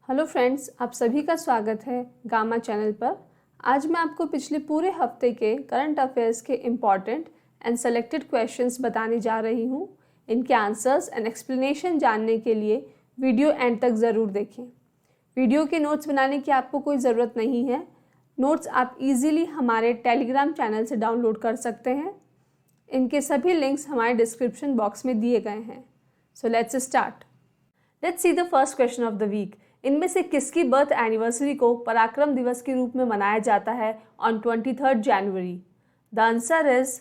Hello friends, आप सभी का स्वागत है गामा चैनल पर। आज मैं आपको पिछले पूरे हफ्ते के करंट अफेयर्स के इम्पॉर्टेंट एंड सेलेक्टेड क्वेश्चंस बताने जा रही हूँ। इनके आंसर्स एंड एक्सप्लेनेशन जानने के लिए वीडियो एंड तक ज़रूर देखें। वीडियो के नोट्स बनाने की आपको कोई ज़रूरत नहीं है। नोट्स आप इजीली हमारे टेलीग्राम चैनल से डाउनलोड कर सकते हैं। इनके सभी लिंक्स हमारे डिस्क्रिप्शन बॉक्स में दिए गए हैं। So let's start. Let's see the first question of the week. इनमें से किसकी बर्थ एनिवर्सरी को पराक्रम दिवस के रूप में मनाया जाता है on 23 January? The answer is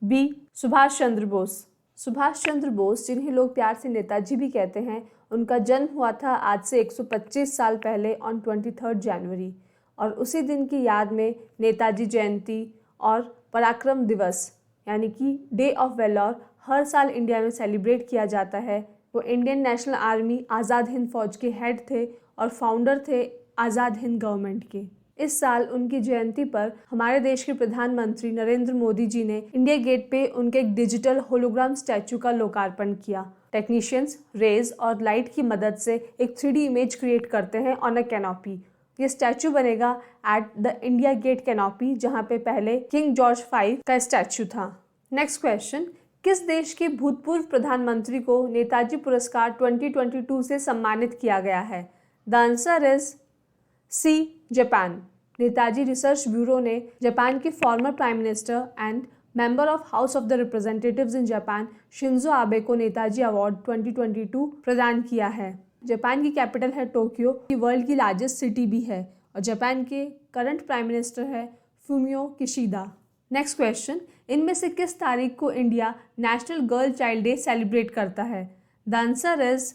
B, Subhash Chandra Bose. Subhash Chandra Bose, जिन्हें लोग प्यार से नेताजी भी कहते हैं, उनका जन्म हुआ था आज से 125 साल पहले ऑन 23 जनवरी, और उसी दिन की याद में नेताजी जयंती और पराक्रम दिवस यानी कि डे ऑफ वेलोर हर साल इंडिया में सेलिब्रेट किया जाता है। वो Indian national army Azad Hind फौज के हेड थे और फाउंडर थे आज़ाद हिंद गवर्नमेंट के। इस साल उनकी जयंती पर हमारे देश के प्रधानमंत्री नरेंद्र मोदी जी ने इंडिया गेट पे उनके एक डिजिटल होलोग्राम स्टैचू का लोकार्पण किया। टेक्नीशियंस रेज और लाइट की मदद से एक 3D इमेज क्रिएट करते हैं ऑन अ कैनोपी। ये स्टैचू बनेगा at the India Gate canopy, जहाँ पे पहले किंग जॉर्ज 5 का स्टैचू था। Next question. किस देश के भूतपूर्व प्रधानमंत्री को नेताजी पुरस्कार 2022 से सम्मानित किया गया है? The answer is C, Japan. Netaji research bureau ने जापान के former prime minister and member of House of the Representatives in Japan Shinzo Abe को नेताजी अवार्ड 2022 प्रदान किया है। जापान की कैपिटल है टोक्यो, की वर्ल्ड की लार्जेस्ट सिटी भी है, और जापान के करंट प्राइम मिनिस्टर है फूमियो किशिदा। Next question. इनमें से किस तारीख को India national girl child day celebrate करता है? The answer is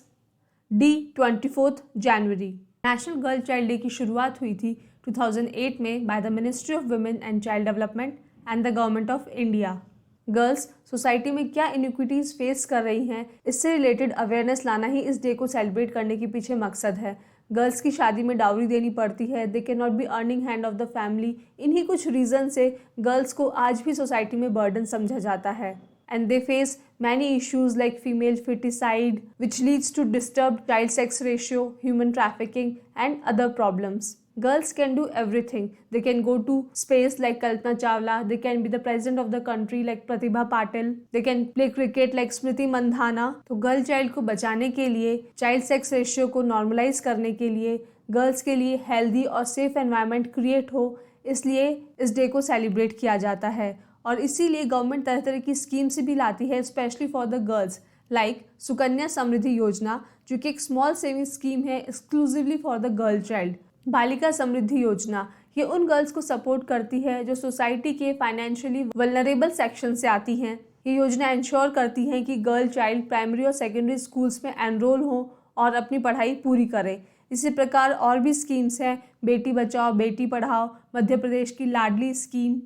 D, 24 January. National girl child day की शुरुआत हुई थी 2008 में by the ministry of women and child development and the government of India. Girls society में क्या इनइक्विटीज़ फेस कर रही हैं, इससे रिलेटेड अवेयरनेस लाना ही इस डे को सेलिब्रेट करने के पीछे मकसद है। गर्ल्स की शादी में डाउरी देनी पड़ती है, they can not be earning hand of the family. इन्हीं कुछ रीज़न से गर्ल्स को आज भी सोसाइटी में बर्डन समझा जाता है, and they face many issues like female feticide, which leads to disturbed child sex ratio, human trafficking, and other problems. Girls can do everything. They can go to space like Kalpana Chawla. They can be the president of the country like Pratibha Patil. They can play cricket like Smriti Mandhana. तो girl child को बचाने के लिए, child sex ratio को normalise करने के लिए, girls के लिए हेल्दी और सेफ एनवायरनमेंट क्रिएट हो, इसलिए इस डे को सेलिब्रेट किया जाता है। और इसीलिए गवर्नमेंट तरह तरह की स्कीम्स भी लाती है specially for the girls, like Sukanya Samriddhi Yojana, जो कि एक स्मॉल सेविंग स्कीम है exclusively for the girl child. Balika Samriddhi योजना, ये उन गर्ल्स को सपोर्ट करती है जो सोसाइटी के फाइनेंशियली वल्नरेबल सेक्शन से आती हैं। ये योजना इंश्योर करती है कि गर्ल चाइल्ड प्राइमरी और सेकेंडरी स्कूल्स में एनरोल हो और अपनी पढ़ाई पूरी करें। इसी प्रकार और भी स्कीम्स हैं, बेटी बचाओ बेटी पढ़ाओ, मध्य प्रदेश की Ladli scheme.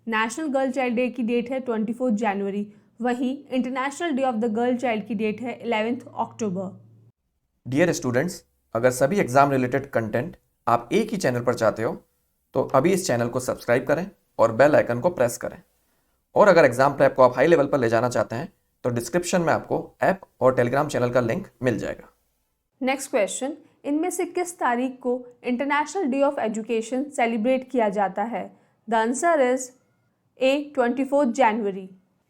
National girl child day की डेट है 24 जनवरी। वहीं international day of the girl child की डेट है 11 अक्टूबर। डियर स्टूडेंट्स, अगर सभी एग्जाम रिलेटेड कंटेंट आप एक ही चैनल पर चाहते हो तो अभी इस चैनल को सब्सक्राइब करें और बेल आइकन को प्रेस करें। और अगर एग्जाम प्रेप को आप हाई लेवल पर ले जाना चाहते हैं तो डिस्क्रिप्शन में आपको ऐप और टेलीग्राम चैनल का लिंक मिल जाएगा। Next question. इनमें से किस तारीख को international day of education celebrate किया जाता है? The answer is A, 24 January.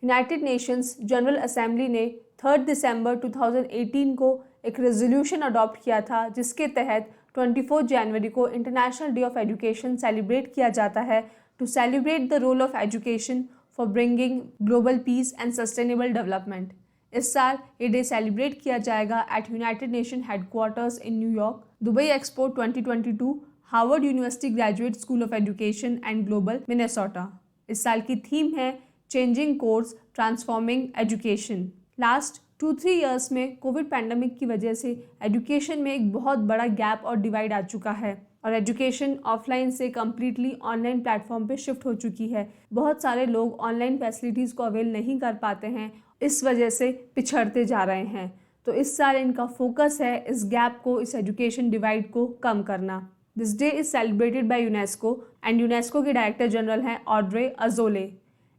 United Nations general assembly ने 3 दिसंबर 2018 को एक रेजोल्यूशन अडॉप्ट किया था, जिसके तहत 24 जनवरी को international day of education celebrate किया जाता है to celebrate the role of education for bringing global peace and sustainable development. इस साल ये डे सेलिब्रेट किया जाएगा at United Nation headquarters in New York. Dubai expo 2022, Harvard University graduate school of education and global, Minnesota. इस साल की theme है changing course transforming education. Last 2-3 years में कोविड पैंडमिक की वजह से एजुकेशन में एक बहुत बड़ा गैप और डिवाइड आ चुका है, और एजुकेशन ऑफलाइन से कम्प्लीटली ऑनलाइन प्लेटफॉर्म पे शिफ्ट हो चुकी है। बहुत सारे लोग ऑनलाइन फैसिलिटीज़ को अवेल नहीं कर पाते हैं, इस वजह से पिछड़ते जा रहे हैं। तो इस साल इनका फोकस है इस गैप को, इस एजुकेशन डिवाइड को कम करना। This day is celebrated by UNESCO and UNESCO के डायरेक्टर जनरल हैं ऑड्रे अजोले।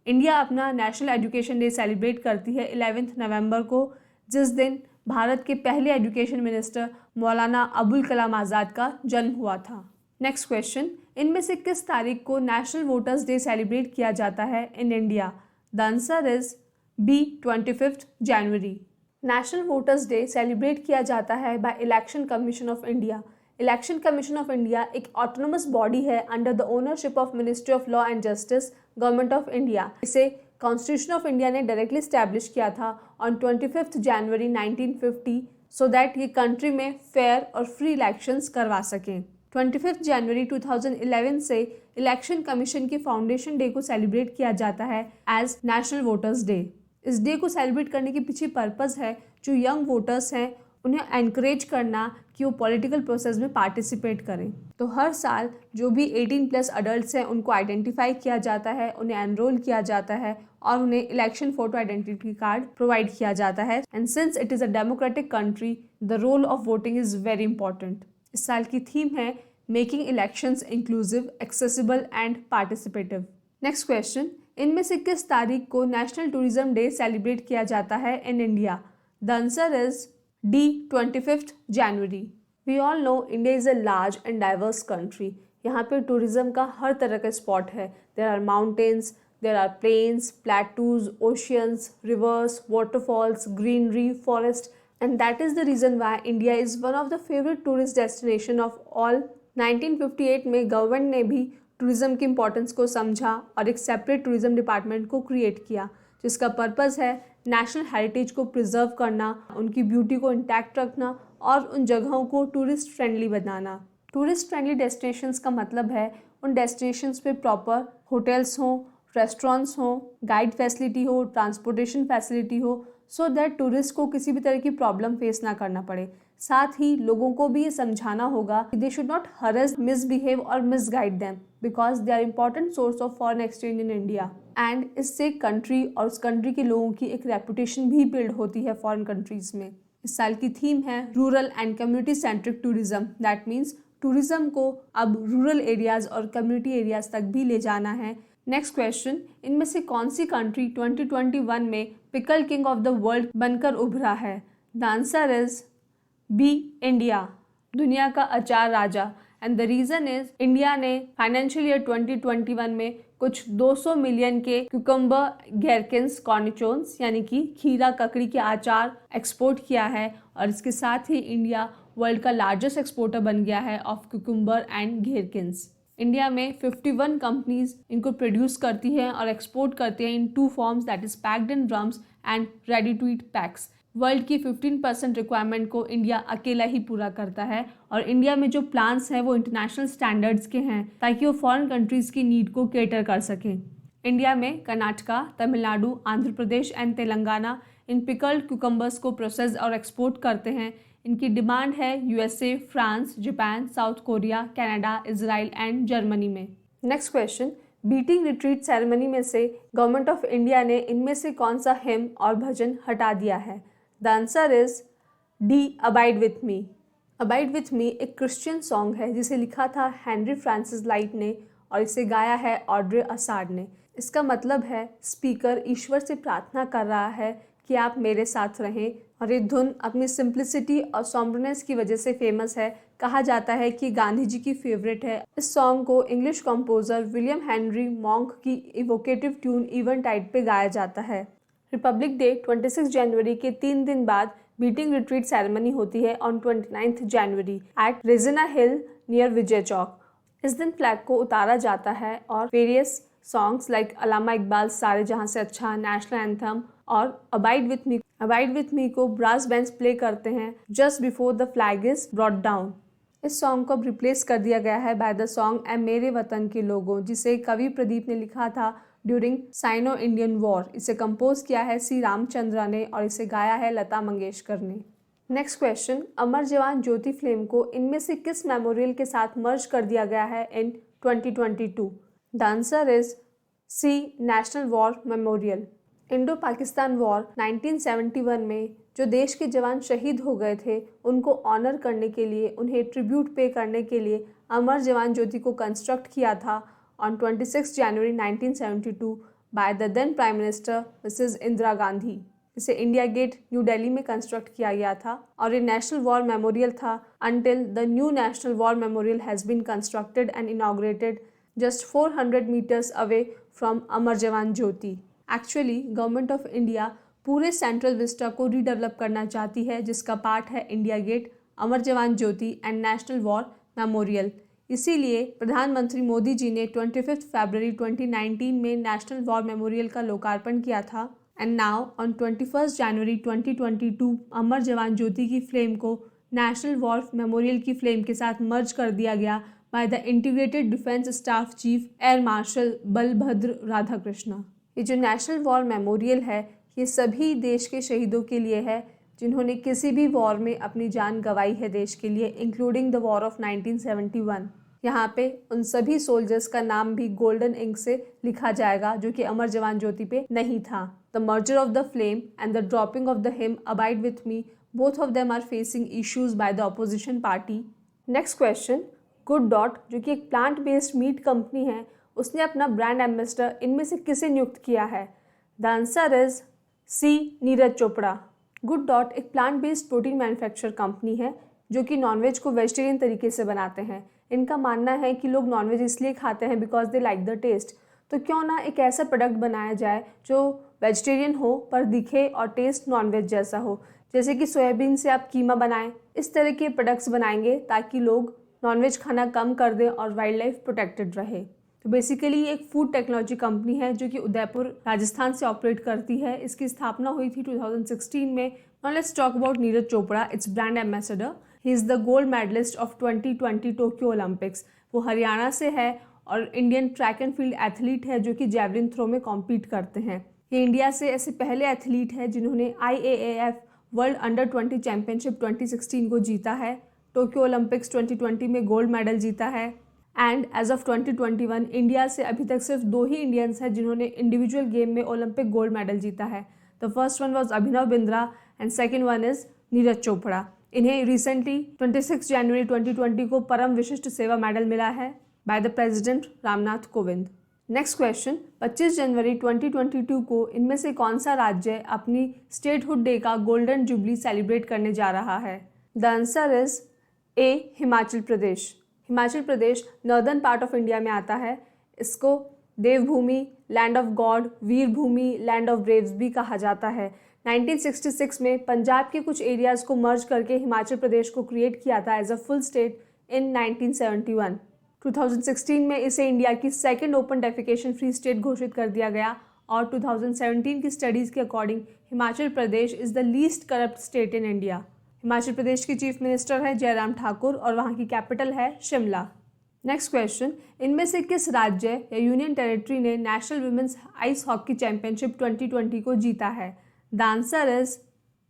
इंडिया अपना नेशनल एजुकेशन डे सेलिब्रेट करती है 11 नवंबर को, जिस दिन भारत के पहले एजुकेशन मिनिस्टर मौलाना अबुल कलाम आज़ाद का जन्म हुआ था। नेक्स्ट क्वेश्चन, इनमें से किस तारीख को नेशनल वोटर्स डे सेलिब्रेट किया जाता है in India? The answer is B 25 जनवरी। नेशनल वोटर्स डे सेलिब्रेट किया जाता है by Election Commission of India. Election Commission of India एक ऑटोनमस बॉडी है under the ownership of Ministry of Law and Justice, Government of India. इसे Constitution of India ने directly establish किया था on 25 जनवरी 1950 सो दैट ये country में fair और फ्री इलेक्शंस करवा सकें। 25 जनवरी 2011 से इलेक्शन कमीशन के फाउंडेशन डे को सेलिब्रेट किया जाता है एज नेशनल वोटर्स डे। इस डे को सेलिब्रेट करने के पीछे पर्पस है जो यंग वोटर्स हैं उन्हें एनकरेज करना कि वो पॉलिटिकल प्रोसेस में पार्टिसिपेट करें। तो हर साल जो भी 18+ अडल्ट्स हैं उनको आइडेंटिफाई किया जाता है, उन्हें एनरोल किया जाता है और उन्हें election photo identity card provide किया जाता है। And since it is a democratic country the role of voting is very important. इस साल की थीम है making elections inclusive, accessible and participative. Next question, इनमें से किस तारीख को नेशनल टूरिज्म डे सेलिब्रेट किया जाता है in India? The answer is D 25 जनवरी। We all know India is a large and diverse country. यहाँ पे टूरिज्म का हर तरह का स्पॉट है। There are mountains, there are plains, plateaus, oceans, rivers, waterfalls, greenery, forest and that is the reason why India is one of the favourite tourist destination of all. 1958 में government ने भी tourism की importance को समझा और एक separate tourism department को create किया जिसका पर्पज़ है नेशनल हेरिटेज को प्रिजर्व करना, उनकी ब्यूटी को इंटैक्ट रखना और उन जगहों को टूरिस्ट फ्रेंडली बनाना। टूरिस्ट फ्रेंडली डेस्टिनेशंस का मतलब है उन डेस्टिनेशंस पे प्रॉपर होटल्स हों, रेस्टोरेंट्स हों, गाइड फैसिलिटी हो, ट्रांसपोर्टेशन फैसिलिटी हो, सो दैट टूरिस्ट को किसी भी तरह की प्रॉब्लम फेस ना करना पड़े। साथ ही लोगों को भी ये समझाना होगा कि they should not harass, misbehave और misguide them because they are important source of foreign exchange in India. And इससे कंट्री और उस कंट्री के लोगों की एक रेपुटेशन भी बिल्ड होती है फॉरेन कंट्रीज में। इस साल की थीम है rural and community centric tourism. That means tourism को अब रूरल एरियाज और कम्युनिटी एरियाज तक भी ले जाना है। नेक्स्ट क्वेश्चन, इनमें से कौन सी कंट्री 2021 में pickle king of the world बनकर उभरा है? The answer is B India, दुनिया का अचार राजा। And the reason is India ने फाइनेंशियल ईयर 2021 में कुछ 200 मिलियन के क्यूकम्बर गैरकिन्स कॉर्निचोन्स यानी कि खीरा ककड़ी के अचार एक्सपोर्ट किया है और इसके साथ ही इंडिया वर्ल्ड का लार्जेस्ट एक्सपोर्टर बन गया है ऑफ क्यूकम्बर एंड घेरकिन्स। इंडिया में 51 कंपनीज इनको प्रोड्यूस करती हैं और एक्सपोर्ट करती हैं in 2 forms that is packed in drums and ready to eat packs. World की 15% रिक्वायरमेंट को इंडिया अकेला ही पूरा करता है और इंडिया में जो प्लान्स हैं वो इंटरनेशनल स्टैंडर्ड्स के हैं ताकि वो फॉरेन कंट्रीज़ की नीड को केटर कर सकें। इंडिया में कर्नाटका, तमिलनाडु, आंध्र प्रदेश एंड तेलंगाना इन पिकल्ड क्यूकम्बर्स को प्रोसेस और एक्सपोर्ट करते हैं। इनकी डिमांड है USA, France, Japan, South Korea, Canada, Israel and Germany में। Next question, beating retreat ceremony में से गवर्नमेंट ऑफ इंडिया ने इनमें से कौन सा हिम और भजन हटा दिया है? The answer is D abide with me. Abide with me एक क्रिश्चियन सॉन्ग है जिसे लिखा था हेनरी फ्रांसिस लाइट ने और इसे गाया है ऑड्रे असाड ने। इसका मतलब है स्पीकर ईश्वर से प्रार्थना कर रहा है कि आप मेरे साथ रहें और ये धुन अपनी सिंप्लिसिटी और सॉम्ब्रनेस की वजह से फेमस है। कहा जाता है कि गांधी जी की फेवरेट है। इस सॉन्ग को English composer William Henry monk की इवोकेटिव ट्यून इवेंटाइड पे गाया जाता है। रिपब्लिक डे 26 जनवरी के 3 दिन बाद बीटिंग रिट्रीट सेरेमनी होती है on 29 January at Raisina Hill near Vijay Chowk. इस दिन फ्लैग को उतारा जाता है और various songs like Allama Iqbal Saare Jahan Se Achha, national anthem और अबाइड विथ मी को ब्रास बैंड्स प्ले करते हैं just before the flag is brought down. इस सॉन्ग को अब रिप्लेस कर दिया गया है बाय द सॉन्ग ए मेरे वतन के लोगों, जिसे कवि प्रदीप ने लिखा था ड्यूरिंग साइनो इंडियन वॉर। इसे कंपोज किया है सी रामचंद्रा ने और इसे गाया है लता मंगेशकर ने। नेक्स्ट क्वेश्चन, अमर जवान ज्योति फ्लेम को इनमें से किस मेमोरियल के साथ मर्ज कर दिया गया है in 2022? The answer is C National War Memorial. Indo Pakistan war 1971 में जो देश के जवान शहीद हो गए थे उनको ऑनर करने के लिए, उन्हें ट्रिब्यूट पे करने के लिए अमर जवान ज्योति को कंस्ट्रक्ट किया था ऑन 26 जनवरी 1972 by the then Prime Minister Mrs Indira Gandhi. इसे इंडिया गेट न्यू दिल्ली में कंस्ट्रक्ट किया गया था और ये नेशनल वॉर मेमोरियल था until the new National War Memorial has been constructed and inaugurated just 400 meters away from Amar Jawan Jyoti. Actually government of India पूरे central Vista को रीडेवलप करना चाहती है, जिसका पार्ट है India gate, Amar Jawan Jyoti and national War memorial. इसीलिए प्रधानमंत्री मोदी जी ने 25 फरवरी 2019 में नेशनल वॉर मेमोरियल का लोकार्पण किया था एंड नाउ ऑन 21 जनवरी 2022 अमर जवान ज्योति की फ्लेम को नेशनल वॉर मेमोरियल की फ्लेम के साथ मर्ज कर दिया गया by the integrated defence staff chief air marshal Balbhadra Radhakrishna. ये जो नेशनल वॉर मेमोरियल है ये सभी देश के शहीदों के लिए है जिन्होंने किसी भी वॉर में अपनी जान गंवाई है देश के लिए, इंक्लूडिंग द वॉर ऑफ 1971। यहाँ पे उन सभी सोल्जर्स का नाम भी गोल्डन इंक से लिखा जाएगा जो कि अमर जवान ज्योति पे नहीं था। The merger of the flame and the dropping of the hymn Abide with Me, both of them are facing issues by the opposition party. Next question, good dot जो कि एक प्लांट बेस्ड मीट कंपनी है, उसने अपना brand ambassador इनमें से किसे नियुक्त किया है? The answer is C, Neeraj Chopra. Good dot एक plant based protein manufacture company है जो कि नॉनवेज को वेजिटेरियन तरीके से बनाते हैं। इनका मानना है कि लोग नॉनवेज इसलिए खाते हैं because they like the taste, तो क्यों ना एक ऐसा प्रोडक्ट बनाया जाए जो वेजिटेरियन हो पर दिखे और टेस्ट नॉनवेज जैसा हो, जैसे कि सोयाबीन से आप कीमा बनाएं। इस तरह के प्रोडक्ट्स बनाएंगे ताकि लोग नॉनवेज खाना कम कर दें और वाइल्ड लाइफ प्रोटेक्टेड रहे। तो बेसिकली ये एक फूड टेक्नोलॉजी कंपनी है जो कि उदयपुर राजस्थान से ऑपरेट करती है। इसकी स्थापना हुई थी 2016 में। Now let's talk about Neeraj Chopra, it's brand ambassador. He is the gold medallist of 2020 Tokyo Olympics. वो हरियाणा से है और Indian track and field athlete है जो कि जैवलिन थ्रो में कॉम्पीट करते हैं। ये इंडिया से ऐसे पहले एथलीट है जिन्होंने IAAF वर्ल्ड अंडर 20 चैंपियनशिप 2016 को जीता है, टोक्यो ओलंपिक्स 2020 में गोल्ड मेडल जीता है एंड एज ऑफ 2021 इंडिया से अभी तक सिर्फ 2 ही इंडियंस हैं जिन्होंने इंडिविजुअल गेम में ओलंपिक गोल्ड मेडल जीता है। The first one was Abhinav Bindra and second one is Neeraj Chopra. इन्हें रिसेंटली 26 जनवरी 2020 को परम विशिष्ट सेवा मेडल मिला है by the president Ramnath Kovind. Next question, 25 जनवरी 2022 को इनमें से कौन सा राज्य अपनी स्टेटहुड डे का गोल्डन जुबली सेलिब्रेट करने जा रहा है? The answer is A, Himachal Pradesh. Himachal Pradesh northern part of India में आता है। इसको Devbhoomi, land of God, Veer Bhoomi, land of braves भी कहा जाता है। 1966 में पंजाब के कुछ एरियाज़ को मर्ज करके हिमाचल प्रदेश को क्रिएट किया था as a full state in 1971। 2016 में इसे इंडिया की second open defecation free state घोषित कर दिया गया और 2017 की स्टडीज़ के according Himachal Pradesh is the least corrupt state in India. Himachal Pradesh की चीफ मिनिस्टर है जयराम ठाकुर और वहाँ की कैपिटल है शिमला। नेक्स्ट क्वेश्चन, इनमें से किस राज्य या यूनियन टेरिटरी ने national women's ice hockey championship 2020 को जीता है? The answer is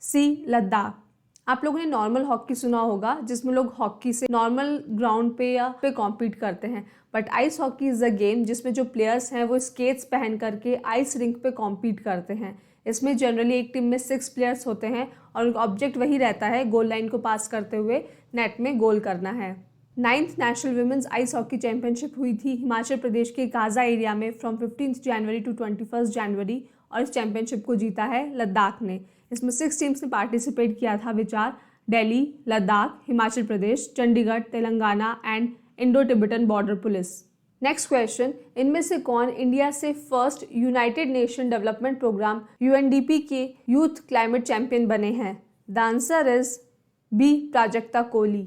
C, Ladakh. आप लोगों ने नॉर्मल हॉकी सुना होगा जिसमें लोग हॉकी से नॉर्मल ग्राउंड पे कॉम्पीट करते हैं, but ice hockey is a game जिसमें जो प्लेयर्स हैं वो स्केट्स पहन करके आइस रिंक पे कॉम्पीट करते हैं। इसमें जनरली एक टीम में 6 प्लेयर्स होते हैं और उनका ऑब्जेक्ट वही रहता है गोल लाइन को पास करते हुए नेट में गोल करना है। 9th national women's ice hockey championship हुई थी हिमाचल प्रदेश के काजा एरिया में फ्रॉम 15 जनवरी टू 21 जनवरी और इस चैंपियनशिप को जीता है लद्दाख ने। इसमें 6 टीम्स ने पार्टिसिपेट किया था which are Delhi, Ladakh, Himachal Pradesh, Chandigarh, Telangana and Indo Tibetan border police. Next question, इनमें से कौन इंडिया से first united nation development programme UNDP के यूथ क्लाइमेट चैंपियन बने हैं? The answer is B, Prajakta Koli.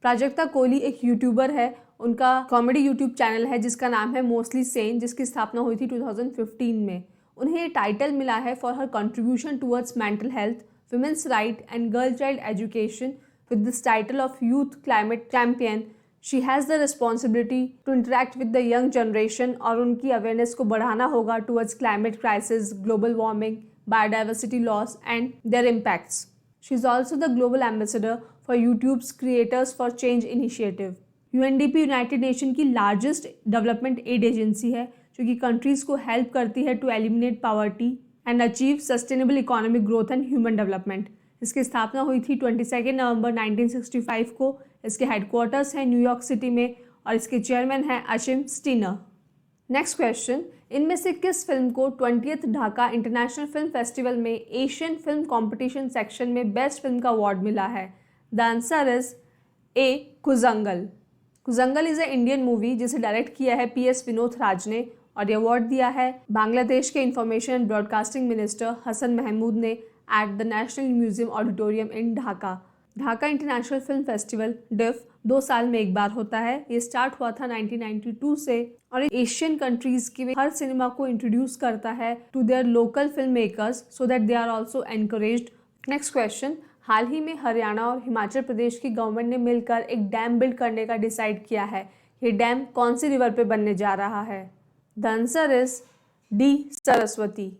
Prajakta Koli एक यूट्यूबर है, उनका कॉमेडी यूट्यूब चैनल है जिसका नाम है मोस्टली सेन, जिसकी स्थापना हुई थी 2015 में। उन्हें ये टाइटल मिला है for her contribution towards mental health, women's right and girl child education. With this title of youth climate champion she has the responsibility to interact with the young generation और उनकी अवेयरनेस को बढ़ाना होगा towards climate crisis, global warming, biodiversity loss and their impacts. She is also the global ambassador for YouTube's creators for change initiative. UNDP united nation की largest development aid agency है जो कि countries को help करती है to eliminate poverty and achieve sustainable economic growth and human development. इसकी स्थापना हुई थी 22 नवंबर 1965 को। इसके हेडक्वार्टर्स हैं न्यूयॉर्क सिटी में और इसके चेयरमैन हैं अशिम स्टीनर। नेक्स्ट क्वेश्चन, इनमें से किस फिल्म को 20th Dhaka international film festival में एशियन फिल्म कंपटीशन सेक्शन में बेस्ट फिल्म का अवार्ड मिला है? The answer is A Koozhangal. Koozhangal is a Indian movie जिसे डायरेक्ट किया है PS विनोद राज ने और ये अवार्ड दिया है बांग्लादेश के information and broadcasting minister Hasan Mahmud ने at the national museum auditorium in Dhaka. Dhaka international film festival DIFF 2 साल में एक बार होता है। ये स्टार्ट हुआ था 1992 से और एशियन कंट्रीज के हर सिनेमा को इंट्रोड्यूस करता है to their local film makers so that they are also encouraged. Next question, हाल ही में हरियाणा और हिमाचल प्रदेश की गवर्नमेंट ने मिलकर एक डैम बिल्ड करने का डिसाइड किया है। ये डैम कौन सी रिवर पे बनने जा रहा है? The answer is D Saraswati.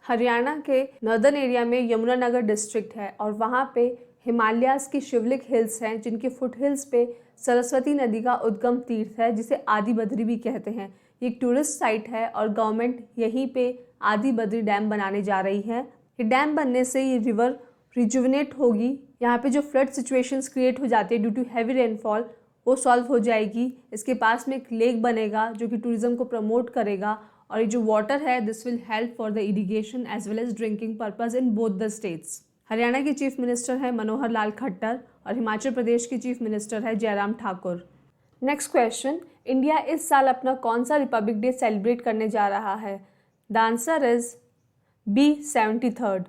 Haryana के नॉर्दर्न एरिया में यमुनानगर डिस्ट्रिक्ट है और वहाँ पे हिमालयाज की शिवलिक हिल्स हैं जिनके फुट हिल्स पे सरस्वती नदी का उद्गम तीर्थ है जिसे आदि बद्री भी कहते हैं। ये एक टूरिस्ट साइट है और गवर्नमेंट यहीं पे आदि बद्री डैम बनाने जा रही है। ये डैम बनने से ये रिवर रिजुविनेट होगी। यहाँ पे जो फ्लड सिचुएशंस क्रिएट हो जाती है ड्यू टू हैवी रेनफॉल वो सॉल्व हो जाएगी। इसके पास में एक लेक बनेगा जो कि टूरिज्म को प्रमोट करेगा और ये जो वाटर है this will help for the irrigation as well as drinking purpose in both the states. Haryana के चीफ मिनिस्टर है मनोहर लाल खट्टर और हिमाचल प्रदेश के चीफ मिनिस्टर है Jairam Thakur. Next question, India इस साल अपना कौन सा रिपब्लिक डे सेलिब्रेट करने जा रहा है? The answer is B 73rd।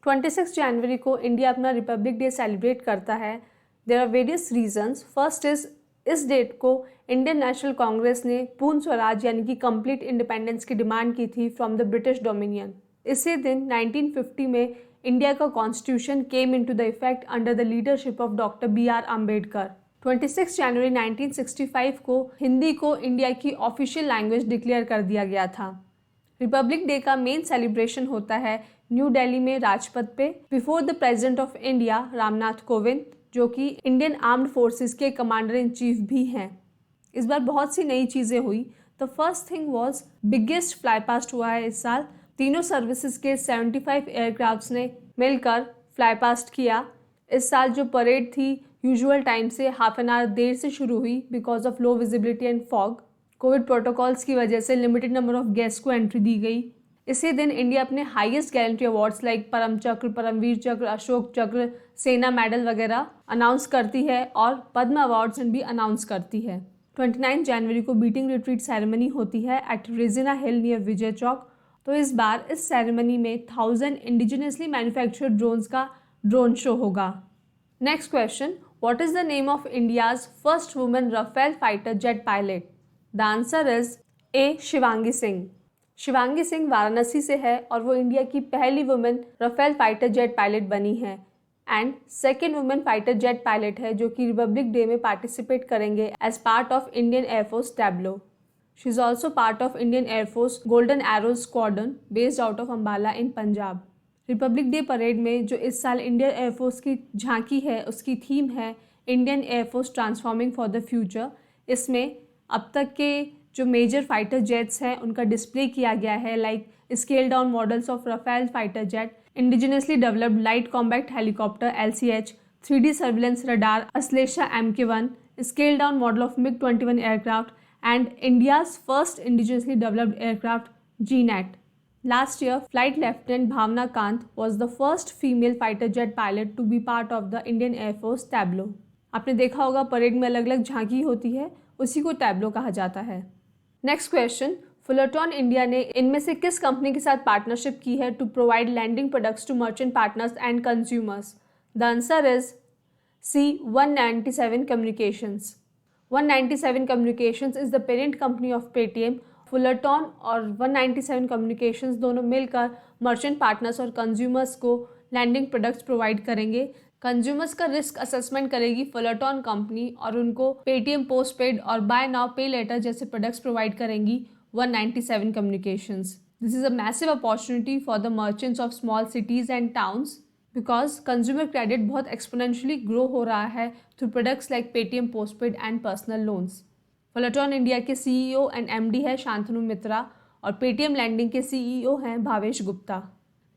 26 जनवरी को इंडिया अपना रिपब्लिक डे सेलिब्रेट करता है। There are various reasons. First is इस डेट को इंडियन नेशनल कांग्रेस ने पूर्ण स्वराज यानी कि कंप्लीट इंडिपेंडेंस की डिमांड की थी फ्रॉम द ब्रिटिश डोमिनियन। इसी दिन 1950 में इंडिया का constitution came into the effect under the leadership of doctor BR Ambedkar. 26 जनवरी 1965 को हिंदी को इंडिया की ऑफिशियल लैंग्वेज डिक्लेयर कर दिया गया था। रिपब्लिक डे का मेन सेलिब्रेशन होता है न्यू दिल्ली में राजपथ पे before the president of India Ramnath Kovind जो कि इंडियन आर्म्ड फोर्सेस के कमांडर इन चीफ भी हैं। इस बार बहुत सी नई चीज़ें हुई। The first thing was biggest fly past हुआ है इस साल। तीनों सर्विसेज के 75 एयरक्राफ्ट्स ने मिलकर फ्लाई पास्ट किया। इस साल जो परेड थी यूजुअल टाइम से हाफ एन आवर देर से शुरू हुई because of low visibility and fog. Covid protocols की वजह से लिमिटेड नंबर ऑफ गेस्ट को एंट्री दी गई। इसी दिन इंडिया अपने हाईएस्ट गैलेंट्री अवार्ड्स लाइक परम चक्र, परमवीर चक्र, अशोक चक्र, सेना मेडल वगैरह अनाउंस करती है और पद्म अवार्ड्स भी अनाउंस करती है। 29 जनवरी को बीटिंग रिट्रीट सेरेमनी होती है at Raisina Hill near Vijay Chowk. तो इस बार इस सेरेमनी में 1000 इंडिजिनियसली मैन्युफैक्चर्ड ड्रोन्स का ड्रोन शो होगा। Next question, what is the name of India's first women Rafale fighter jet pilot? The answer is A Shivangi Singh. Shivangi Singh Varanasi से है और वो इंडिया की पहली women Rafale fighter jet pilot बनी है and second women fighter jet pilot है जो कि रिपब्लिक डे में पार्टिसिपेट करेंगे as part of Indian air force tableau. She is also part of Indian air force golden arrow squadron based out of Ambala in Punjab. Republic day parade में जो इस साल Indian air force की झांकी है उसकी थीम है Indian air force transforming for the future. इसमें अब तक के जो मेजर फाइटर जेट्स हैं उनका डिस्प्ले किया गया है like scale down models of Rafale fighter jet, indigenously developed light combat helicopter LCH, 3D surveillance radar Ashlesha MK1, scale down model of MiG-21 aircraft and India's first indigenously developed aircraft GNAT. Last year, Flight Lieutenant Bhavna Kant was the first female fighter jet pilot to be part of the Indian Air Force Tableau. आपने देखा होगा parade में अलग अलग झांकी होती है, उसी को टैब्लो कहा जाता है। नेक्स्ट क्वेश्चन, फुलरटन इंडिया ने इनमें से किस कंपनी के साथ पार्टनरशिप की है to provide lending products to merchant partners and consumers? The answer is C 197 Communications. 197 Communications is the parent company of Paytm. Fullerton और 197 Communications दोनों मिलकर मर्चेंट पार्टनर्स और कंज्यूमर्स को लैंडिंग प्रोडक्ट्स प्रोवाइड करेंगे। कंज्यूमर्स का risk assessment करेगी Fullerton company और उनको पेटीएम पोस्टपेड और बाय नाउ पे लेटर जैसे प्रोडक्ट्स प्रोवाइड करेंगी 197 Communications. This is a massive opportunity for the merchants of small cities and towns because consumer credit बहुत एक्सपोनेंशियली ग्रो हो रहा है through products like Paytm postpaid and personal loans. Fullerton India के CEO and MD है शांतनु मित्रा और Paytm landing के CEO हैं Bhavesh Gupta.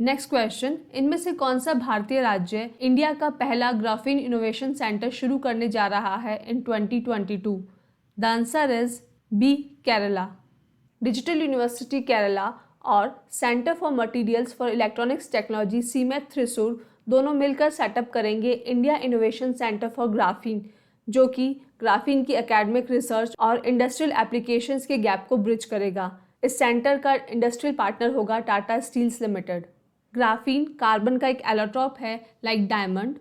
Next question, इनमें से कौन सा भारतीय राज्य इंडिया का पहला ग्राफीन इनोवेशन सेंटर शुरू करने जा रहा है in 2022? The answer is B Kerala. Digital university Kerala और centre for materials for electronics technology CMET Thrissur दोनों मिलकर सेटअप करेंगे India innovation centre for graphene, जो कि ग्राफीन की एकेडमिक रिसर्च और इंडस्ट्रियल एप्लीकेशंस के गैप को ब्रिज करेगा। इस सेंटर का इंडस्ट्रियल पार्टनर होगा Tata steels limited. Graphene carbon का एक एलोट्रॉप है लाइक डायमंड।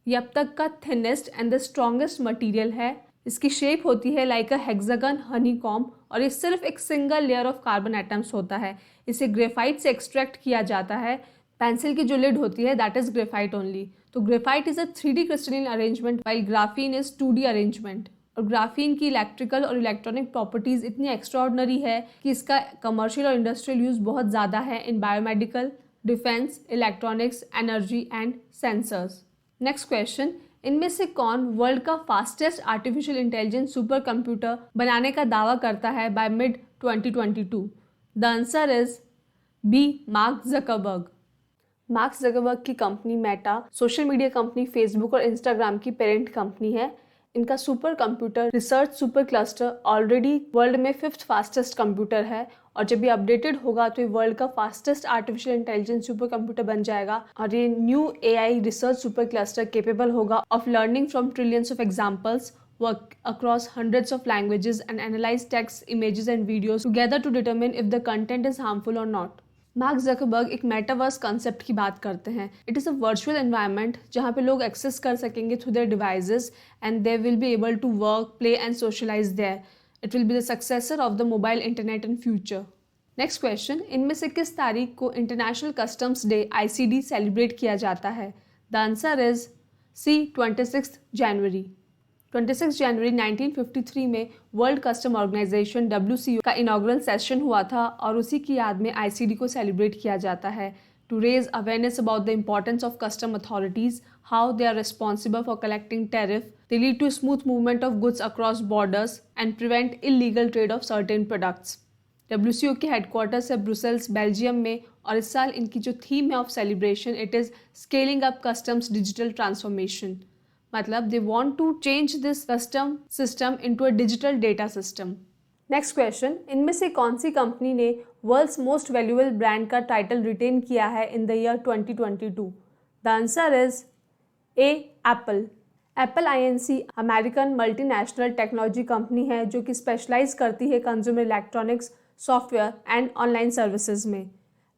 ये अब तक का thinnest and the strongest material है। इसकी शेप होती है लाइक अ हेक्सागन हनीकॉम्ब और ये सिर्फ एक single layer of carbon atoms होता है। इसे ग्रेफाइट से एक्सट्रैक्ट किया जाता है। पेंसिल की जो लिड होती है दैट इज ग्रेफाइट ओनली। तो graphite is a 3D crystalline arrangement while graphene is 2D arrangement. और ग्राफीन की इलेक्ट्रिकल और इलेक्ट्रॉनिक प्रॉपर्टीज इतनी एक्स्ट्राऑर्डिनरी है कि इसका कमर्शियल और इंडस्ट्रियल यूज बहुत ज़्यादा है in biomedical, defence, electronics, energy and sensors. Next question, इनमें से कौन वर्ल्ड का fastest artificial intelligence super computer बनाने का दावा करता है by mid 2022? The answer is B, Mark Zuckerberg. Mark Zuckerberg की company Meta social media company Facebook और इंस्टाग्राम की पेरेंट कंपनी है। इनका super computer research super cluster already world में 5th फास्टेस्ट कंप्यूटर है और जब ये अपडेटेड होगा तो ये वर्ल्ड का fastest artificial intelligence super computer बन जाएगा। और ये new AI research super cluster capable होगा of learning from trillions of examples, work across hundreds of languages and analyze text, images and videos together to determine if the content is harmful or not. Mark Zuckerberg एक metaverse concept की बात करते हैं। It is a virtual environment जहाँ पे लोग access कर सकेंगे through their devices and they will be able to work, play and socialise there. It will be the successor of the mobile internet in future. Next question, इनमें से किस तारीख को international customs day ICD celebrate किया जाता है? The answer is C, 26 जनवरी। 26 जनवरी 1953 में world custom organisation WCO का इनॉग्रल सेशन हुआ था और उसी की याद में ICD को सेलिब्रेट किया जाता है to raise awareness about the importance of custom authorities, how they are responsible for collecting tariff, they lead to smooth movement of goods across borders and prevent illegal trade of certain products. WCO के headquarters है Brussels, Belgium में और इस साल इनकी जो theme है of celebration it is scaling up customs digital transformation. मतलब they want to change this custom system into a digital data system. Next question, इनमें से कौन सी कंपनी ने वर्ल्ड्स मोस्ट वैल्यूएबल ब्रांड का टाइटल रिटेन किया है in the year 2022? The answer is A, Apple. Apple INC American multinational technology company है जो कि स्पेशलाइज करती है consumer electronics, software and online services में।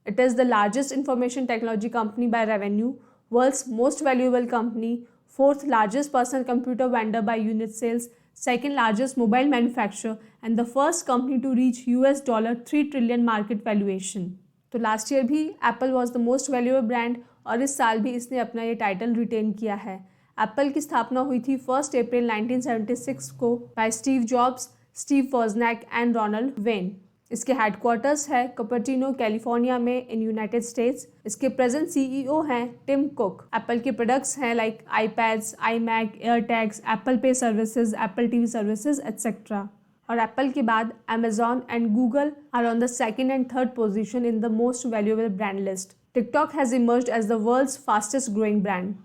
It is the largest information technology company by revenue, world's most valuable company, 4th largest personal computer vendor by unit sales, 2nd largest mobile manufacturer and the first company to reach $3 trillion market valuation. तो last year भी Apple was the most valuable brand और इस साल भी इसने अपना ये title retain किया है। एप्पल की स्थापना हुई थी 1 अप्रैल 1976 को by Steve Jobs, Steve Wozniak and Ronald Wayne. इसके हेडक्वार्टर्स है कपर्टिनो, कैलिफोर्निया में इन यूनाइटेड स्टेट्स। इसके प्रेजेंट CEO हैं टिम कुक। एप्पल के प्रोडक्ट्स हैं like iPads, iMac, AirTags, Apple pay services, Apple TV services etcetera. और एप्पल के बाद Amazon and Google are on the 2nd and 3rd position in the most valuable brand list. TikTok has emerged as the world's fastest growing brand.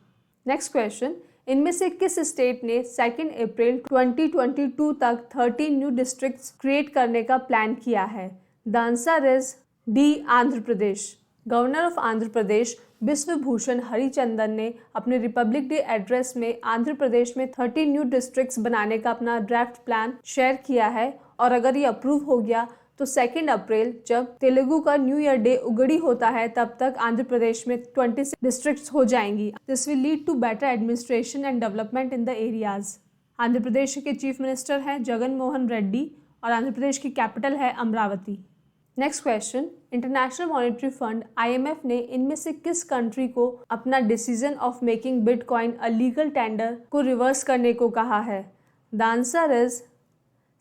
Next question, इनमें से किस state ने 2 अप्रैल 2022 तक 13 new districts create करने का plan किया है? The answer is D, Andhra Pradesh. Governor of Andhra Pradesh Biswabhusan Harichandan ने अपने रिपब्लिक डे एड्रेस में आंध्र प्रदेश में 13 न्यू डिस्ट्रिक्ट्स बनाने का अपना ड्राफ्ट प्लान शेयर किया है और अगर ये अप्रूव हो गया तो 2 अप्रैल जब तेलुगु का न्यू ईयर डे उगड़ी होता है तब तक आंध्र प्रदेश में 26 डिस्ट्रिक्ट्स हो जाएंगी। This will lead to better administration and development in the areas. Andhra Pradesh के चीफ मिनिस्टर हैं जगन मोहन रेड्डी और आंध्र प्रदेश की कैपिटल है Amaravati. Next question, international monetary fund IMF ने इनमें से किस कंट्री को अपना decision of making bitcoin a legal tender को रिवर्स करने को कहा है? The answer is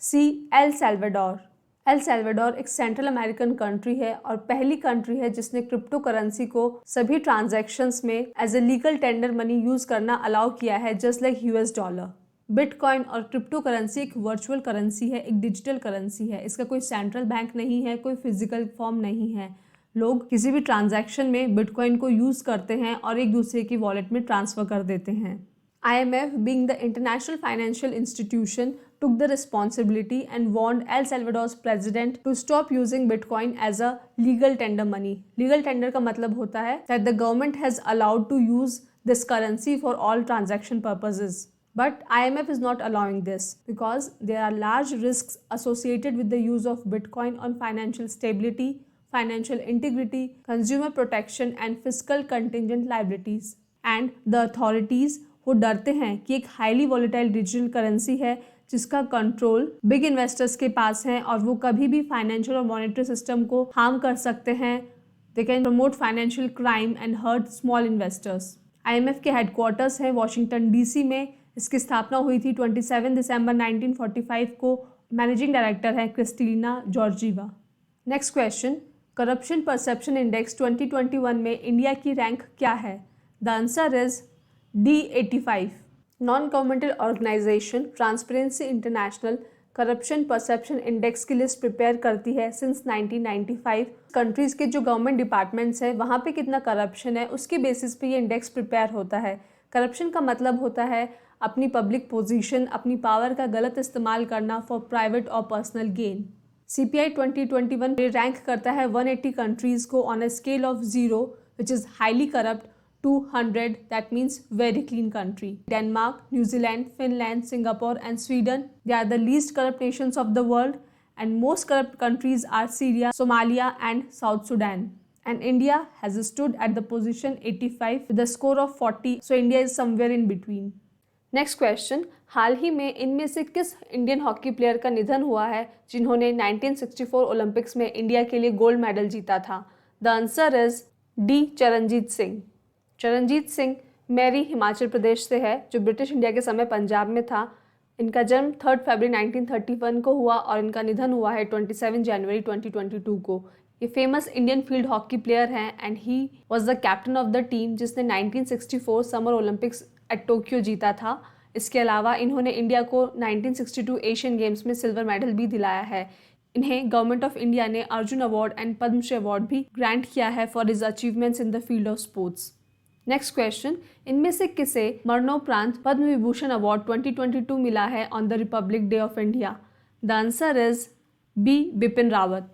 C, El Salvador. El Salvador एक सेंट्रल अमेरिकन कंट्री है और पहली कंट्री है जिसने क्रिप्टो करेंसी को सभी ट्रांजैक्शंस में as a legal tender money use करना अलाउ किया है, just like US dollar. Bitcoin और क्रिप्टो करेंसी एक वर्चुअल करेंसी है, एक डिजिटल करेंसी है। इसका कोई सेंट्रल बैंक नहीं है, कोई फिजिकल फॉर्म नहीं है। लोग किसी भी ट्रांजैक्शन में बिटकॉइन को यूज करते हैं और एक दूसरे की वॉलेट में ट्रांसफर कर देते हैं। IMF being the international financial institution took the responsibility and warned El Salvador's president to stop using Bitcoin as a legal tender money. Legal tender का मतलब होता है that the government has allowed to use this currency for all transaction purposes. But IMF is not allowing this because there are large risks associated with the use of Bitcoin on financial stability, financial integrity, consumer protection and fiscal contingent liabilities. And the authorities वो डरते हैं कि एक highly volatile digital currency है जिसका control big investors के पास है और वो कभी भी फाइनेंशियल और मॉनेटरी सिस्टम को हार्म कर सकते हैं. They can promote financial crime and hurt small investors. IMF के हेडक्वार्टर्स है वॉशिंगटन DC में. इसकी स्थापना हुई थी 27 दिसंबर 1945 को. मैनेजिंग डायरेक्टर है Kristalina Georgieva. Next question, corruption perception index 2021 में इंडिया की रैंक क्या है? The answer is D85. Non-governmental organisation transparency international corruption perception index की लिस्ट प्रिपेयर करती है सिंस 1995. कंट्रीज के जो गवर्नमेंट डिपार्टमेंट्स हैं वहाँ पे कितना करप्शन है उसके बेसिस पे ये इंडेक्स प्रिपेयर होता है. करप्शन का मतलब होता है अपनी पब्लिक पोजीशन, अपनी पावर का गलत इस्तेमाल करना फॉर प्राइवेट और पर्सनल गेन. CPI 2021 रैंक करता है 180 कंट्रीज को on a scale of 0 which is highly corrupt to 100, that means very clean country. Denmark, New Zealand, Finland, Singapore and Sweden, they are the least corrupt nations of the world, and most corrupt countries are Syria, Somalia and South Sudan. And India has stood at the position 85 with a score of 40, so India is somewhere in between. Next question, हाल ही में इनमें से किस Indian hockey player का निधन हुआ है जिन्होंने 1964 ओलंपिक्स में इंडिया के लिए गोल्ड मेडल जीता था? The answer is D. Charanjit Singh. Charanjit Singh मेरी हिमाचल प्रदेश से है जो ब्रिटिश इंडिया के समय पंजाब में था. इनका जन्म 3 फरवरी 1931 को हुआ और इनका निधन हुआ है 27 जनवरी 2022 को. ये famous Indian field hockey player हैं and he was the captain of the team जिसने 1964 समर ओलंपिक्स एट टोक्यो जीता था. इसके अलावा इन्होंने इंडिया को 1962 एशियन गेम्स में सिल्वर मेडल भी दिलाया है. इन्हें गवर्नमेंट ऑफ इंडिया ने Arjun award and Padma Shri award भी ग्रांट किया है for his achievements in the field of sports. Next question, इनमें से किसे मरणोपरांत पद्म विभूषण अवार्ड 2022 मिला है on the Republic day of India? The answer is B. Bipin Rawat.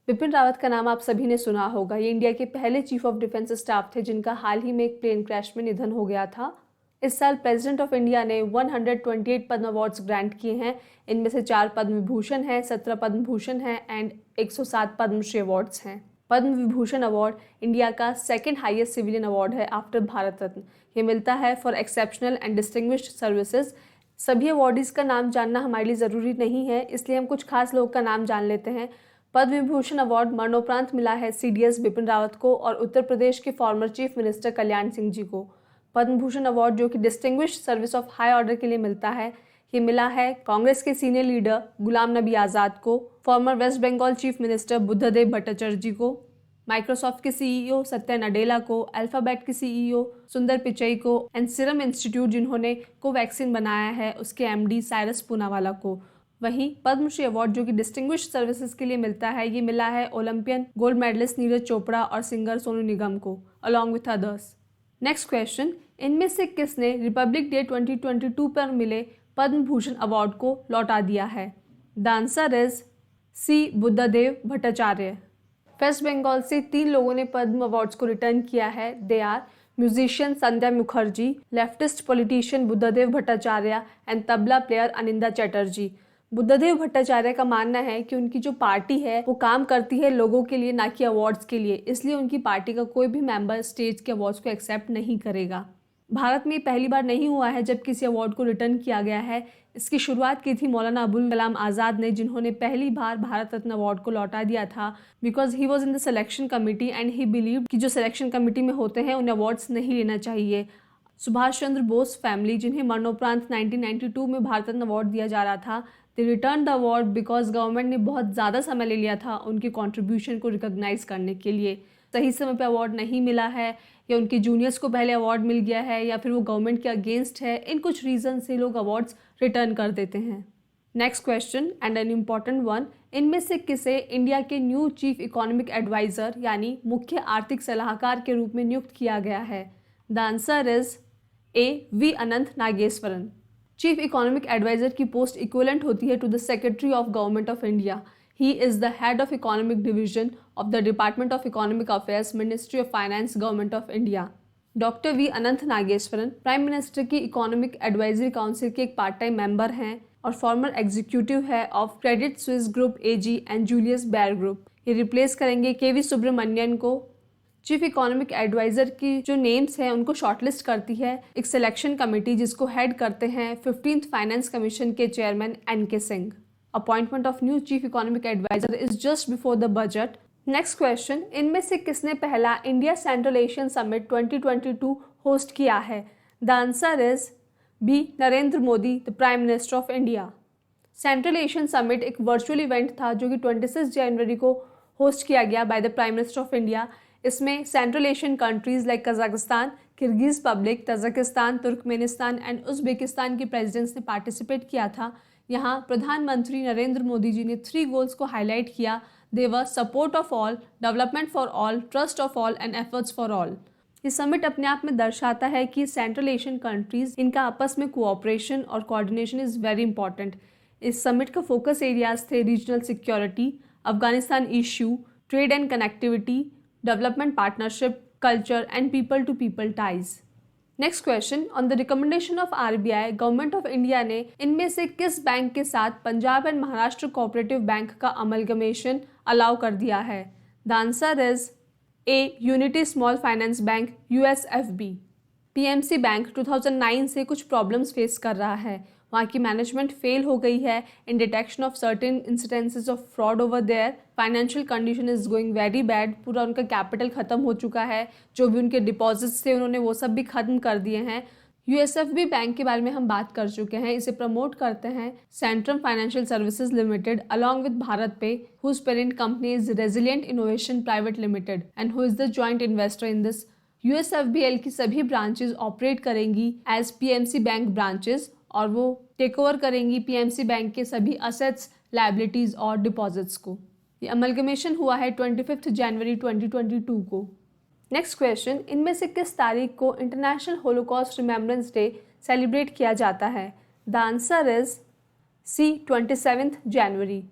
Bipin Rawat का नाम आप सभी ने सुना होगा. ये इंडिया के पहले चीफ ऑफ डिफेंस स्टाफ थे जिनका हाल ही में एक प्लेन क्रैश में निधन हो गया था. इस साल प्रेसिडेंट ऑफ इंडिया ने 128 पद्म अवार्ड्स ग्रांट किए हैं. इनमें से 4 पद्म विभूषण हैं, 17 पद्म भूषण हैं एंड 107 पद्मश्री अवार्ड्स हैं. पद्म विभूषण अवार्ड इंडिया का सेकंड हाईएस्ट सिविलियन अवार्ड है आफ्टर भारत रत्न. ये मिलता है for exceptional and distinguished services. सभी अवार्डीज़ का नाम जानना हमारे लिए ज़रूरी नहीं है, इसलिए हम कुछ खास लोग का नाम जान लेते हैं. पद्म विभूषण अवार्ड मरणोपरांत मिला है CDS बिपिन रावत को और उत्तर प्रदेश के former chief minister Kalyan Singh ji को. पद्म भूषण अवार्ड जो कि distinguished service of high order के लिए मिलता है, ये मिला है कांग्रेस के सीनियर लीडर गुलाम नबी आज़ाद को, former West Bengal chief minister Buddhadeb Bhattacharya ji को, माइक्रोसॉफ्ट के CEO सत्या नडेला को, अल्फाबेट के CEO सुंदर पिचई को एंड सीरम इंस्टीट्यूट जिन्होंने कोवैक्सीन बनाया है उसके MD साइरस पूनावाला को. वहीं पद्मश्री अवार्ड जो कि डिस्टिंग्विश्ड सर्विसेज के लिए मिलता है, ये मिला है Olympian gold medallist Neeraj Chopra और सिंगर सोनू निगम को along with others. Next question, इनमें से किसने रिपब्लिक डे 2022 पर मिले पद्म भूषण अवार्ड को लौटा दिया है? The answer is C. Buddhadeb Bhattacharya. West Bengal से 3 लोगों ने पद्म अवार्ड्स को रिटर्न किया है. They are musician Sandhya Mukherjee, leftist politician Buddhadeb Bhattacharya and tabla player Aninda Chatterjee. Buddhadeb Bhattacharya का मानना है कि उनकी जो पार्टी है वो काम करती है लोगों के लिए, ना कि अवार्ड्स के लिए, इसलिए उनकी पार्टी का कोई भी मेंबर स्टेज के अवार्ड्स को एक्सेप्ट नहीं करेगा. भारत में पहली बार नहीं हुआ है जब किसी अवार्ड को रिटर्न किया गया है. इसकी शुरुआत की थी मौलाना अबुल कलाम आज़ाद ने, जिन्होंने पहली बार भारत रत्न अवार्ड को लौटा दिया था because he was in the selection committee and he believed कि जो सिलेक्शन कमेटी में होते हैं उन्हें अवार्ड्स नहीं लेना चाहिए. सुभाष चंद्र बोस फैमिली, जिन्हें मरणोपरांत 1992 में भारत रत्न अवार्ड दिया जा रहा था, they return the award because government ने बहुत ज़्यादा समय ले लिया था उनकी कॉन्ट्रीब्यूशन को रिकॉग्नाइज करने के लिए. सही समय पे अवार्ड नहीं मिला है या उनके जूनियर्स को पहले अवार्ड मिल गया है या फिर वो गवर्नमेंट के अगेंस्ट है, इन कुछ रीज़न से लोग अवार्ड्स रिटर्न कर देते हैं. Next question and an important one, इनमें से किसे इंडिया के न्यू चीफ इकोनॉमिक एडवाइज़र यानी मुख्य आर्थिक सलाहकार के रूप में नियुक्त किया गया है? The answer is A. V. Anantha Nageswaran. Chief economic adviser की पोस्ट इक्विवेलेंट होती है to the secretary of government of India. He is the head of economic division of the department of economic affairs, ministry of finance, government of India. Doctor V Anantha Nageswaran prime minister की economic advisory council के एक part time member हैं और former executive है of Credit Suisse group AG and Julius Baer group. ये replace करेंगे केवी सुब्रमण्यन को। Chief economic adviser की जो नेम्स हैं उनको शॉर्टलिस्ट करती है एक सिलेक्शन कमेटी जिसको हेड करते हैं 15th फाइनेंस कमीशन के chairman N K Singh. Appointment of new chief economic adviser is just before the budget. Next question, इनमें से किसने पहला India central Asian summit 2022 host किया है? The answer is B, Narendra Modi, the prime minister of India. Central Asian summit एक virtual event था जो कि 26 जनवरी को होस्ट किया गया by the prime minister of India. इसमें central Asian countries like Kazakhstan, Kyrgyz public, Tajikistan, Turkmenistan and Uzbekistan के प्रेसिडेंट्स ने पार्टिसिपेट किया था। यहाँ प्रधानमंत्री नरेंद्र मोदी जी ने 3 गोल्स को हाईलाइट किया। They were support of all, development for all, trust of all and efforts for all. ये समिट अपने आप में दर्शाता है कि सेंट्रल एशियन कंट्रीज इनका आपस में कोऑपरेशन और कोऑर्डिनेशन इज़ वेरी इंपॉर्टेंट। इस समिट का फोकस एरियाज थे regional security, Afghanistan issue, trade and connectivity, development partnership, culture and people to people ties. Next question, on the recommendation of RBI, government of India ने इनमें से किस bank के साथ Punjab and Maharashtra cooperative bank का amalgamation allow कर दिया है? The answer is A, unity small finance bank USFB। PMC bank 2009 से कुछ प्रॉब्लम्स फेस कर रहा है। वहाँ की मैनेजमेंट फेल हो गई है in detection of certain incidences of fraud over there. Financial condition is going very bad. पूरा उनका कैपिटल ख़त्म हो चुका है, जो भी उनके डिपॉजिट्स थे उन्होंने वो सब भी ख़त्म कर दिए हैं। USFB बैंक के बारे में हम बात कर चुके हैं। इसे प्रमोट करते हैं Centrum financial services limited along with Bharat Pe, whose parent company is resilient innovation private limited and who is the joint investor in this. USFBL की सभी ब्रांचेज ऑपरेट करेंगी एज PMC बैंक ब्रांचेज और वो टेक ओवर करेंगी PMC bank के सभी assets, liabilities और deposits को। ये अमलगमेशन हुआ है 25 जनवरी 2022 को। नेक्स्ट क्वेश्चन, इनमें से किस तारीख को international holocaust remembrance day celebrate किया जाता है? द आंसर इज सी, 27 जनवरी।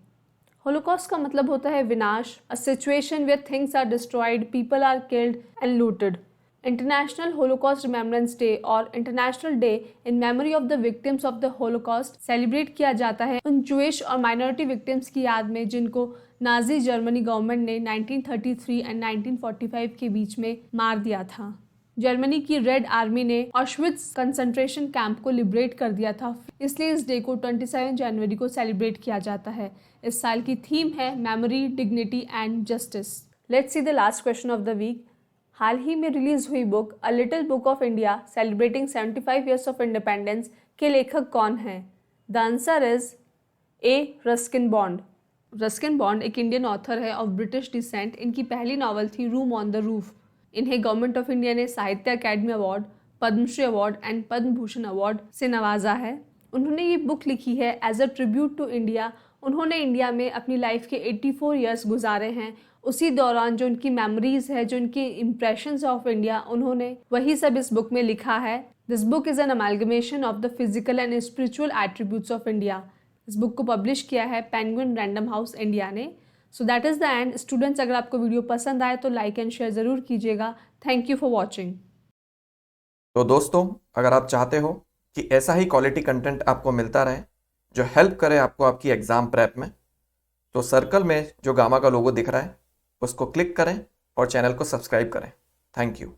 होलोकॉस्ट का मतलब होता है विनाश, a situation where things are destroyed, people are killed and looted. International holocaust remembrance day और international day in memory of the victims of the holocaust celebrate किया जाता है उन जूइश और माइनॉरिटी विक्टिम्स की याद में जिनको नाजी जर्मनी गवर्नमेंट ने 1933 एंड 1945 के बीच में मार दिया था। जर्मनी की रेड आर्मी ने ऑश्विट्ज कंसंट्रेशन कैंप को लिबरेट कर दिया था, इसलिए इस डे को 27 जनवरी को सेलिब्रेट किया जाता है। इस साल की थीम है memory, dignity and justice. Let's see the last question of the week. हाल ही में रिलीज हुई book a little book of India celebrating 75 years of independence के लेखक कौन हैं? The answer is A, Ruskin Bond. Ruskin Bond एक Indian author है ऑफ ब्रिटिश डिसेंट। इनकी पहली नावल थी रूम ऑन द रूफ। इन्हें गवर्नमेंट ऑफ इंडिया ने Sahitya academy award, Padma Shri award and Padma Bhushan award से नवाजा है। उन्होंने ये बुक लिखी है as a tribute to India. उन्होंने इंडिया में अपनी लाइफ के 84 ईयर्स गुजारे हैं। उसी दौरान जो उनकी मेमोरीज है, जो उनकी इम्प्रेशंस ऑफ इंडिया, उन्होंने वही सब इस बुक में लिखा है। This book is an amalgamation of the physical and spiritual attributes of India. इस बुक को पब्लिश किया है पेंगुइन रैंडम हाउस इंडिया ने। So that is the end. Students, अगर आपको वीडियो पसंद आए तो लाइक एंड शेयर ज़रूर कीजिएगा। Thank you for watching. तो दोस्तों, अगर आप चाहते हो कि ऐसा ही क्वालिटी कंटेंट आपको मिलता रहे जो हेल्प करे आपको आपकी एग्ज़ाम प्रेप में, तो सर्कल में जो गामा का लोगो दिख रहा है उसको क्लिक करें और चैनल को सब्सक्राइब करें। Thank you.